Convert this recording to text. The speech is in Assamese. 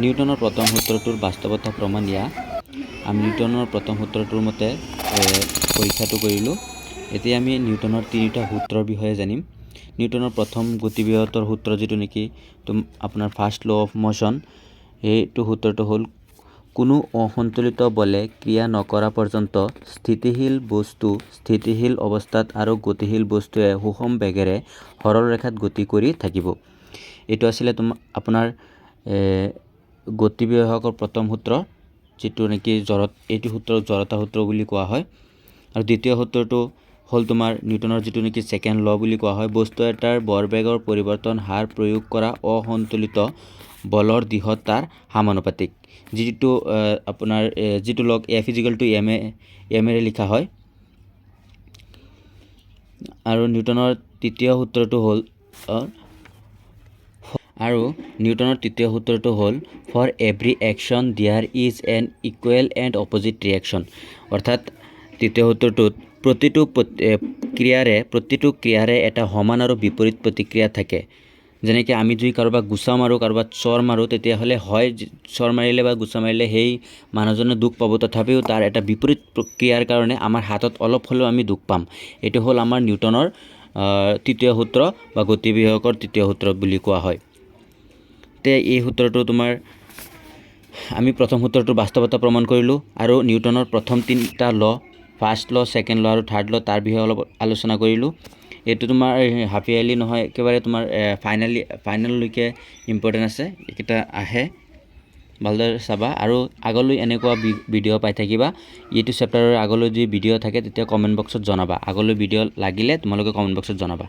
নিউটনৰ প্ৰথম সূত্ৰটোৰ বাস্তৱতা প্ৰমাণ ইয়া আমি নিউটনৰ প্ৰথম সূত্ৰটোৰ মতে পৰীক্ষাটো কৰিলোঁ। এতিয়া আমি নিউটনৰ তিনিটা সূত্ৰৰ বিষয়ে জানিম। নিউটনৰ প্ৰথম গতিবেগৰ সূত্ৰ যিটো নেকি আপোনাৰ ফাৰ্ষ্ট ল অফ মোশ্যন, এইটো সূত্ৰটো হ'ল কোনো অসন্তুলিত বলে ক্ৰিয়া নকৰা পৰ্যন্ত স্থিতিশীল বস্তু স্থিতিশীল অৱস্থাত আৰু গতিশীল বস্তুৱে সুষম বেগেৰে সৰল ৰেখাত গতি কৰি থাকিব। এইটো আছিলে আপোনাৰ গতিবেগৰ প্ৰথম সূত্ৰ, যিটো নেকি এইটো সূত্ৰক জড়তা সূত্ৰ বুলি কোৱা হয়। আৰু দ্বিতীয় সূত্ৰটো হ'ল তোমাৰ নিউটনৰ যিটো নেকি ছেকেণ্ড ল বুলি কোৱা হয়। বস্তু এটাৰ বৰবেগৰ পৰিৱৰ্তন হাৰ প্ৰয়োগ কৰা অসন্তুলিত বলৰ দিশত তাৰ সমানুপাতিক, যিটো আপোনাৰ যিটো লগ F = এমেৰে লিখা হয়। আৰু নিউটনৰ তৃতীয় সূত্ৰটো হ'ল for every action there is an equal and opposite reaction. অৰ্থাৎ তৃতীয় সূত্ৰটোত প্ৰতিটো ক্ৰিয়াৰে এটা সমান আৰু বিপৰীত প্ৰতিক্ৰিয়া থাকে। যেনেকৈ আমি যদি কাৰোবাক গুচা মাৰোঁ, কাৰোবাক চৰ মাৰোঁ, তেতিয়াহ'লে হয় চৰ মাৰিলে বা গুচা মাৰিলে সেই মানুহজনে দুখ পাব, তথাপিও তাৰ এটা বিপৰীত ক্ৰিয়াৰ কাৰণে আমাৰ হাতত অলপ হ'লেও আমি দুখ পাম। এইটো হ'ল আমাৰ নিউটনৰ তৃতীয় সূত্ৰ বা গতিবেগৰ তৃতীয় সূত্ৰ বুলি কোৱা হয়। এই সূত্ৰটো আমি প্ৰথম সূত্ৰটোৰ বাস্তৱতা প্ৰমাণ কৰিলোঁ আৰু নিউটনৰ প্ৰথম তিনিটা ল, ফাৰ্ষ্ট ল, ছেকেণ্ড ল আৰু থাৰ্ড ল, তাৰ বিষয়ে অলপ আলোচনা কৰিলোঁ। এইটো তোমাৰ হাফ ইয়াৰলি নহয়, একেবাৰে তোমাৰ ফাইনেললৈকে ইম্পৰ্টেণ্ট আছে। এইকেইটা আহে, ভালদৰে চাবা আৰু আগলৈ এনেকুৱা ভিডিঅ' পাই থাকিবা। এইটো চেপ্টাৰৰ আগলৈ যদি ভিডিঅ' থাকে তেতিয়া কমেণ্ট বক্সত জনাবা। আগলৈ ভিডিঅ' লাগিলে তোমালোকে কমেণ্ট বক্সত জনাবা।